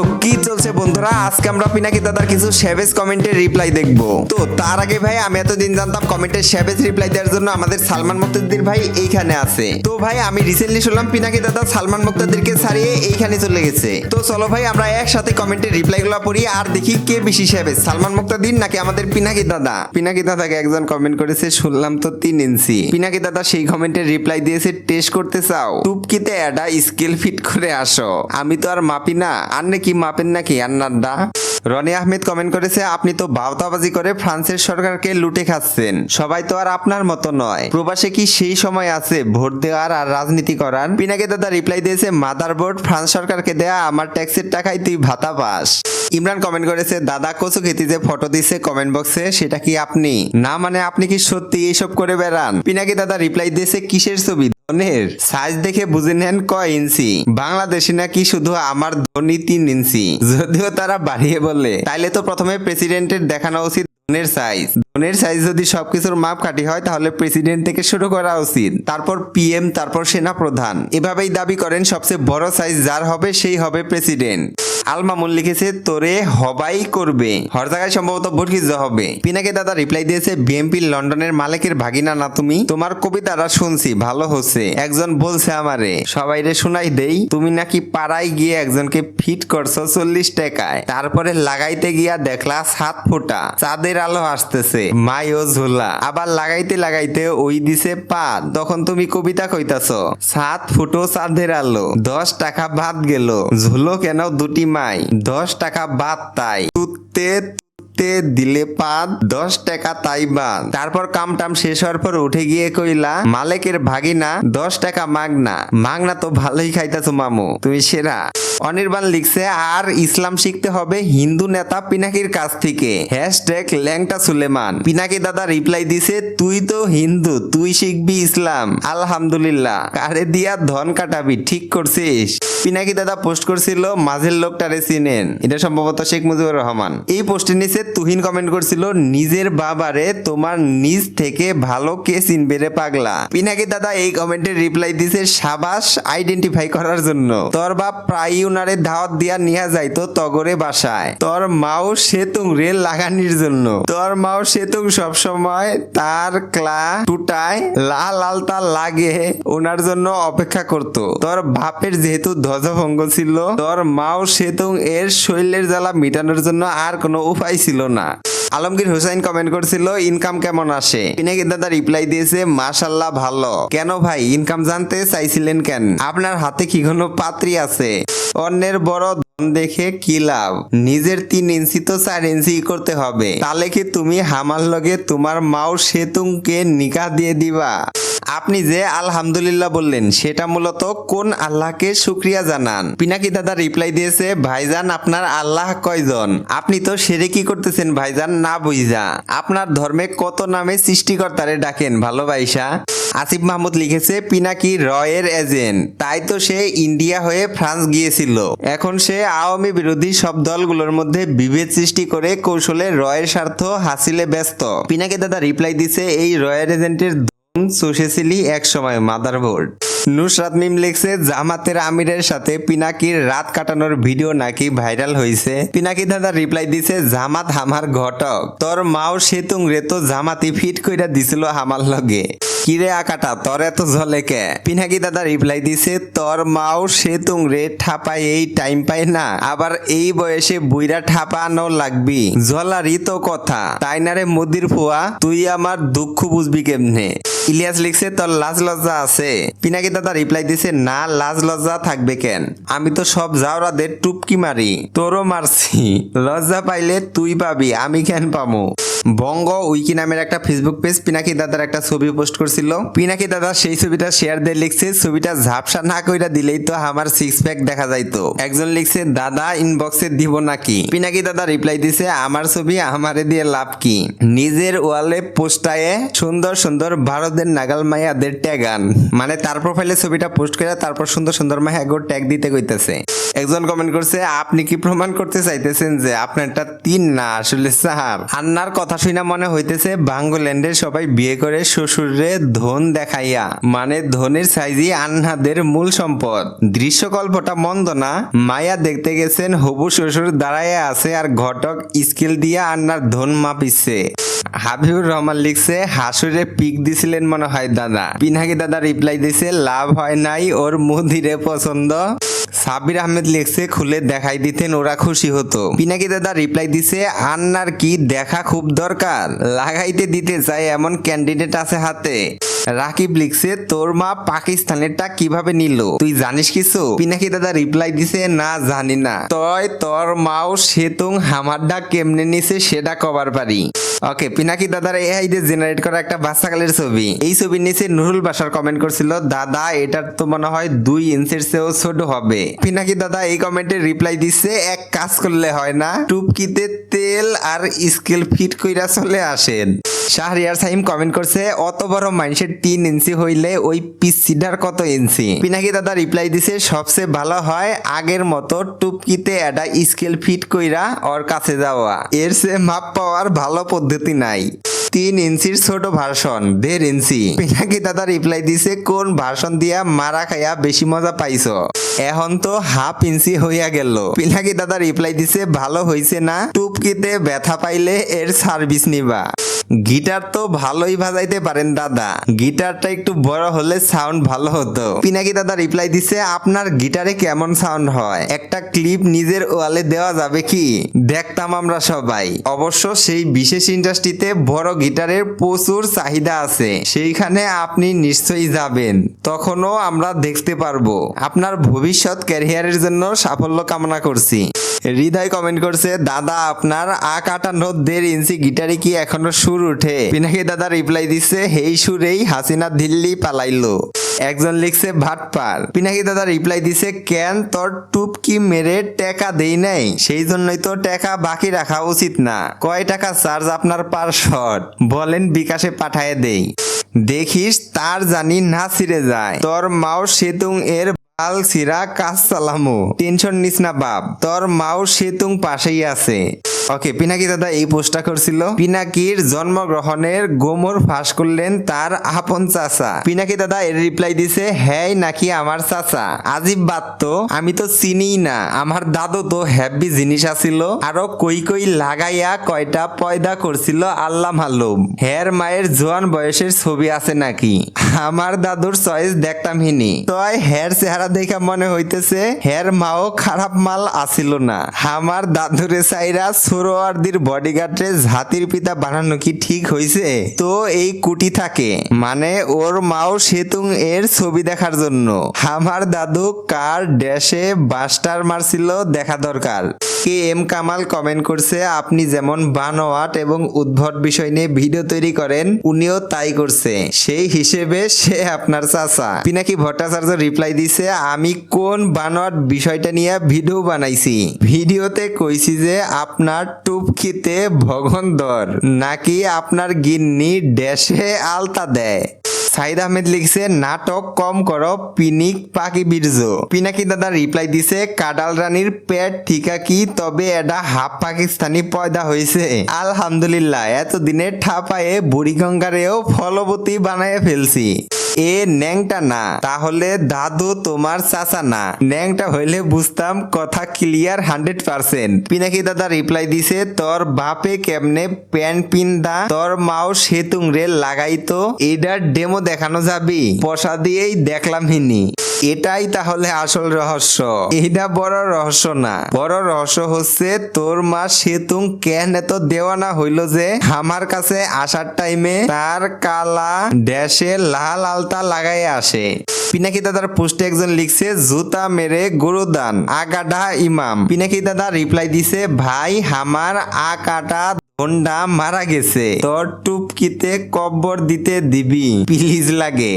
তো কি চলছে বন্ধুরা, আজকে আমরা পিনাকি দাদার কিছু স্যাভেজ কমেন্টের রিপ্লাই দেখবো। তো তার আগে ভাই, আমি এতদিন জানতাম কমেন্টের স্যাভেজ রিপ্লাই দেওয়ার জন্য আমাদের সালমান মুক্তাদির ভাই এইখানে আছে। তো ভাই আমি রিসেন্টলি শুনলাম পিনাকি দাদা সালমান মুক্তাদিরকে ছাড়িয়ে এইখানে চলে গেছে। তো চলো ভাই আমরা একসাথে কমেন্টের রিপ্লাই গুলো পড়ি আর দেখি কে বেশি স্যাভেজ, সালমান মুক্তাদির নাকি আমাদের পিনাকি দাদা। পিনাকি দাদাকে একজন কমেন্ট করেছে, শুনলাম তো 3 ইঞ্চি। পিনাকি দাদা সেই কমেন্টের রিপ্লাই দিয়েছে, টেস্ট করতে চাও টুপকিতে একটা স্কেল ফিট করে আসো, আমি তো আর মাপি না, আর নাকি মাপেন নাকি আন্নারদা। রনি আহমেদ কমেন্ট করেছে, আপনি তো ভাওতাবাজি করে ফ্রান্সের সরকারকে লুটে খাচ্ছেন, সবাই তো আর আপনার মতো নয়, প্রবাসে কি সেই সময় আছে ভোট দেওয়ার আর রাজনীতি করার। পিনাকি দাদা রিপ্লাই দিয়েছে, মাদারবোর্ড ফ্রান্স সরকারকে দেয়া আমার ট্যাক্সের টাকায় তুই ভাতা পাস। ইমরান কমেন্ট করেছে, দাদা কচু খেতে যে ফটো দিছে কমেন্ট বক্সে, সেটা কি আপনি? না মানে আপনি কি সত্যি এইসব করে বেড়ান? পিনাকি দাদা রিপ্লাই দিয়েছে, কিসের ছবি? ধনের সাইজ দেখে বুঝে নেন কয় ইঞ্চি, বাংলাদেশি নাকি শুধু আমার ধনী 3 ইঞ্চি, যদিও তারা বাড়িয়ে বলে। তাইলে তো প্রথমে প্রেসিডেন্টের দেখানো উচিত ধনের সাইজ। ধনের সাইজ যদি সবকিছুর মাপকাঠি হয় তাহলে প্রেসিডেন্ট থেকে শুরু করা উচিত, তারপর পিএম, তারপর সেনা প্রধান। এভাবেই দাবি করেন সবচেয়ে বড় সাইজ যার হবে সেই হবে প্রেসিডেন্ট। আল মামুন লিখেছে, তোরে হবাই করবে, হর জায়গায় সম্ভবত ভোটকিজ হবে। পিনাকি দাদা রিপ্লাই দিয়েছে, বিএমপি লন্ডনের মালিকের ভাগিনা না তুমি? তোমার কবিতাটা শুনছি, ভালো হচ্ছে। একজন বলছে আমারে, সবাইরে শোনাই দেই, তুমি নাকি পাড়ায় গিয়ে একজনকে ফিট করছো 40 টাকায়, তারপরে লাগাইতে গিয়া দেখলা 7 ফুটা, চাঁদের আলো আসতেছে, মাই ও ঝোলা। আবার লাগাইতে লাগাইতে ওই দিছে পাত, তখন তুমি কবিতা কইতাছো 7 ফুটো চাঁদের আলো, 10 টাকা বাদ গেল, ঝুলো কেন দুটি মাই, 10 টাকা বাদ তাই, তুতে দিলে পাত, 10 টাকা তাই বাদ। তারপর কামটাম শেষ হওয়ার পর উঠে গিয়ে কইলা, মালিকের ভাগিনা 10 টাকা মাগনা, মাগনা তো ভালোই খাইতাছো মামু, তুমি সেরা। অনির্বাণ লিখছে, আর ইসলাম শিখতে হবে হিন্দু নেতা পিনাকির কাছ থেকে, হ্যাশট্যাগ ল্যাংটা সুলেমান। পিনাকি দাদা রিপ্লাই দিছে, তুই তো হিন্দু, তুই শিখবি ইসলাম, আলহামদুলিল্লাহ, কারে দিয়া ধন কাটাবি, ঠিক করছিস। পিনাকি দাদা পোস্ট করছিল, মাঝের লোকটারে চিনেন, এটা সম্ভবত শেখ মুজিবুর রহমান। এই পোস্টের নিচে তুহিন কমেন্ট করছিল, নিজের বাবারে তোমার নিজ থেকে ভালো কে চিনবে রে পাগলা। পিনাকি দাদা এই কমেন্টের রিপ্লাই দিছে, সাবাস আইডেন্টিফাই করার জন্য, তোর বাপ প্রায় উনারে দাওয়াত দিয়া নিয়ে যাইতো তগরে বাসায়, তোর মাও সেতুং রেল লাগানির জন্য, তোর মাও সেতুং সবসময় তার ক্লা টুটায় লাল আলতা লাগে ওনার জন্য অপেক্ষা করত, তোর বাপের যেহেতু ধ্বজভঙ্গ ছিল, তোর মাও সেতুং এর শৈলের জ্বালা মিটানোর জন্য আর কোনো উপায় ছিল না। আলমগীর হোসেন কমেন্ট করছিল, ইনকাম কেমন আসে? পিনাকি দাদা রিপ্লাই দিয়েছে, মাশাল্লাহ ভালো। কেন ভাই ইনকাম জানতে চাইছিলেন কেন? আপনার হাতে কি কোনো পাত্রী আছে? অন্যের বড় ধন দেখে কি লাভ, নিজের 3 ইঞ্চি তো 4 ইঞ্চি করতে হবে, তাহলে কি তুমি হামার লগে তোমার মাও সেতুংকে নিকাহ দিয়ে দিবা? আপনি যে আলহামদুলিল্লাহ বললেন সেটা মূলত কোন আল্লাহকে শুকরিয়া জানান? পিনাকি দাদা রিপ্লাই দিয়েছে, ভাইজান আপনার আল্লাহ কয়জন? আপনি তো সেরে কি করতেছেন ভাইজান না বুঝা, আপনার ধর্মে কত নামে সৃষ্টিকর্তারে ডাকেন ভালোবাসা। আসিফ মাহমুদ লিখেছে, পিনাকি রয়ের এজেন্ট, তাই তো সে ইন্ডিয়া হয়ে ফ্রান্স গিয়েছিল, এখন সে আওয়ামী বিরোধী সব দলগুলোর মধ্যে বিভেদ সৃষ্টি করে কৌশলে রয়ের স্বার্থ হাসিলে ব্যস্ত। পিনাকি দাদা রিপ্লাই দিছে, এই রয়ের এজেন্টের চষেছিলি এক সময় মাদারবোর্ড। নুসরাত মিম লিখছে, জামাতের আমিরের সাথে পিনাকির রাত কাটানোর ভিডিও নাকি ভাইরাল হয়েছে। পিনাকি দাদা রিপ্লাই দিছে, জামাত হামার ঘটক, তোর মাও সেতুং রে তো জামাতি ফিট কইরা দিছিল হামার লগে, কিরে আকাটা তোর এত ঝলে কে? পিনাকি দাদা রিপ্লাই দিছে, তোর মাও সেতুং রে ঠাপায় এই টাইম পায় না, আবার এই বয়সে বুইরা ঠাপানো লাগবি, ঝলারই তো কথা, তাই না রে মোদির ফুয়া, তুই আমার দুঃখ বুঝবি কেমনে? ইলিয়াস লিখছে, তোর লাজ লজ্জা আছে? পিনাকি দাদা রিপ্লাই দিছে, না লাজ লজ্জা থাকবে কেন, আমি তো সব জাউরাদের টুপকি মারি, তোরও মারছি, লজ্জা পাইলে তুই পাবি, আমি কেন পামু? বঙ্গ উইকি নামের একটা ফেসবুক পেজ পিনাকি দাদার একটা ছবি পোস্ট করছিল। পিনাকি দাদা সেই ছবিটা শেয়ার দিয়ে লিখছে, ছবিটা ঝাপসা না কইরা দিলেই তো আমার 6 প্যাক দেখা যাইতো। একজন লিখছে, দাদা ইনবক্সে দিব নাকি? পিনাকি দাদা রিপ্লাই দিছে, আমার ছবি আমারে দিয়ে লাভ কি, নিজের ওয়ালে পোস্টায়ে সুন্দর সুন্দর ভারতের নাগাল মাইয়াদের ট্যাগান, মানে তার প্রোফাইলে ছবিটা পোস্ট করে তারপর সুন্দর সুন্দর মাইয়াগো ট্যাগ দিতে কইতেছে। একজন কমেন্ট করছে, আপনি কি প্রমাণ করতে চাইতেছেন যে আপনারটা 3 না আসলে 4? আন্নার কথা শুনে মনে হইতেছে বাঙ্গোল্যান্ডের সবাই বিয়ে করে শ্বশুরে ধন দেখাইয়া, মানে ধনের সাইজই আন্নাদের মূল সম্পদ। দৃশ্যকল্পটা মন্দ না। মায়া দেখতে গেছেন, হবু শ্বশুর দাঁড়ায় আছে আর ঘটক স্কেল দিয়ে আন্নার ধন মাপিচ্ছে। হাবিবুর রহমান লিখছে, হাসুরে পিক দিছিলেন মনে হয় দাদা। পিনাকি দাদা রিপ্লাই দিছে, লাভ হয় নাই, ওর মুদিরে পছন্দ। সাবির আহমেদ লিখছে, খুলে দেখাই দিতেন ওরা খুশি হতো। পিনাকি দাদা রিপ্লাই দিছে, আন্নার কি দেখা খুব দরকার, লাগাইতে দিতে চাই এমন ক্যান্ডিডেট আছে হাতে। রাকিব লিখছে, তোর মা পাকিস্তানেরটা কিভাবে নিল, তুই জানিস কিছু? পিনাকি দাদা রিপ্লাই দিছে, না জানি না, তয় তোর মাও সেতুং হামারডা কেমনে নিছে সেটা কবার পারি। ওকে, পিনাকি দাদার এআই দিয়ে জেনারেট করা একটা বাচ্চাকালের ছবি। এই ছবির নিচে নুরুল বাসার কমেন্ট করছিল, দাদা এটার তো মনে হয় 2 ইঞ্চের চেয়েও ছোট হবে। পিনাকি দাদা এই কমেন্টে রিপ্লাই দিচ্ছে, এক কাজ করলে হয় না, টুপকিতে তেল আর স্কেল ফিট কইরা চলে আসেন। শাহরিয়ার সাইম কমেন্ট করছে, অত বড় মানুষের 3 ইঞ্চি হইলে ওই পিসিডার কত ইঞ্চি? পিনাকি দাদা রিপ্লাই দিছে, সবচেয়ে ভালো হয় আগের মতো টুপকিতে একটা স্কেল ফিট কইরা ওর কাছে যাওয়া, এর চেয়ে মাপ পাওয়ার ভালো পদ্ধতি নাই। 3 ইঞ্চির ছোট ভার্সন 1.5 ইঞ্চি। পিনাকি দাদা রিপ্লাই দিছে, কোন ভার্সন দিয়া মারা খাইয়া বেশি মজা পাইছো? এখন তো 1/2 ইঞ্চি হইয়া গেল। পিনাকি দাদা রিপ্লাই দিছে, ভালো হইছে না, টুপকিতে ব্যথা পাইলে এর সার্ভিস নিবা। গিটার তো ভালোই বাজাইতে পারেন দাদা, গিটারটা একটু বড় হলে সাউন্ড ভালো হতো। পিনাকি দাদা রিপ্লাই দিছে, আপনার গিটারে কেমন সাউন্ড হয়, একটা ক্লিপ নিজের ওয়ালে দেওয়া যাবে কি? দেখতাম আমরা সবাই। অবশ্য সেই বিশেষ ইন্ডাস্ট্রিতে বড় গিটারের প্রচুর চাহিদা আছে, সেইখানে আপনি নিশ্চয়ই যাবেন, তখনও আমরা দেখতে পারবো। আপনার ভবিষ্যৎ ক্যারিয়ারের জন্য সাফল্য কামনা করছি। হৃদয় কমেন্ট করছে, দাদা আপনার A58 1.5 ইঞ্চি গিটারে কি এখনো সুর উঠে? পিনাকি দাদা রিপ্লাই দিচ্ছে, এই সুরেই হাসিনা দিল্লি পালাইলো। একজন লিখছে, ভাটপার। পিনাকি দাদা রিপ্লাই দিছে, কেন তোর টুপকি মেরে টাকা দেই নাই, সেই জন্যই তো টাকা বাকি রাখা উচিত না। কয় টাকা চার্জ আপনার পার শট বলেন, বিকাশে পাঠায় দেই। দেখিস তার জানি না ছিঁড়ে যায়, তোর মাও সেতুং এর আল সিরা কাজ চালামো, টেনশন নিস না বাপ, তোর মাও সেতুং পাশেই আছে। ওকে, পিনাকি দাদা এই পোস্টটা করছিল। পিনাকির জন্মগ্রহণের গোমর ফাঁস করলেন তার আপন চাচা। পিনাকি দাদা এর রিপ্লাই দিছে, হ্যাঁ নাকি আমার চাচা, আজিব বাত তো, আমি তো চিনিই না, আমার দাদু তো হ্যাপি জিনিস আছিল, আরো কই কই লাগাইয়া কয়টা পয়দা করছিল আল্লাহ মালুম। হের মায়ের জোয়ান বয়সের ছবি আছে নাকি? আমার দাদুর চয়েস দেখতাম হিনি, তয় হের চেহারা দেখা মনে হইতেছে হের মাও খারাপ মাল আসিল না। আমার দাদুরে চাইরা সোরোয়ারদির বডিগার্ডে জাতির পিতা বানানো কি ঠিক হইছে? তো এই কুটি থাকে, মানে ওর মাও সেতুং এর ছবি দেখার জন্য। আমার দাদু কার ড্যাশে বাস্টার মারছিল দেখা দরকার। কে এম কামাল কমেন্ট করছে, আপনি যেমন বানোয়াট এবং উদ্ভট বিষয় নিয়ে ভিডিও তৈরি করেন, উনিও তাই করছে, সেই হিসেবে সে আপনার চাচা। পিনাকি ভট্টাচার্য রিপ্লাই দিছে, আমি কোন বানোয়াট বিষয়টা নিয়ে ভিডিও বানাইছি? ভিডিওতে কইছি যে আপনার টুপকিতে ভগন্দর নাকি আপনার গিন্নি ড্যাশে আলতা দেয়। সাইদ আহমেদ লিখছে, নাটক কম করো পিনিক পাকি বীর্য। পিনাকি দাদা রিপ্লাই দিছে, কাডাল রানীর পেট ঠিকা কি, তবে এটা হাফ পাকিস্তানি পয়দা হয়েছে আলহামদুলিল্লাহ, এতদিনে ঠাপায়ে বুড়িগঙ্গারেও ফলবতী বানায় ফেলছি। এ ন্যাংটা না, তাহলে দাদু তোমার চাচা না, ন্যাংটা হইলে বুঝতাম, কথা ক্লিয়ার 100%। পিনাকি দাদা রিপ্লাই দিছে, তোর বাপে কেমনে প্যান্ট পিন্দা, তোর মাও সেতুং রে লাগাইতো, এটার ডেমো দেখানো যাবি? পয়সা দিয়েই দেখলাম হিনি। এটাই তাহলে আসল রহস্য, এটা বড় রহস্য না, বড় রহস্য হচ্ছে তোর মা সেতুং কেন এত দেওয়ানা হইল যে আমার কাছে আসার টাইমে তার কালা ড্যাশে লাল আলতা লাগাই আসে। পিনাকি দাদার পোস্টে একজন লিখছে, জুতা মেরে গরুদান আগাডা ইমাম। পিনাকি দাদা রিপ্লাই দিছে, ভাই আমার আকাটা ধন্ডা মারা গেছে, তোর টুপকিতে কব্বর দিতে দিবি প্লিজ লাগে।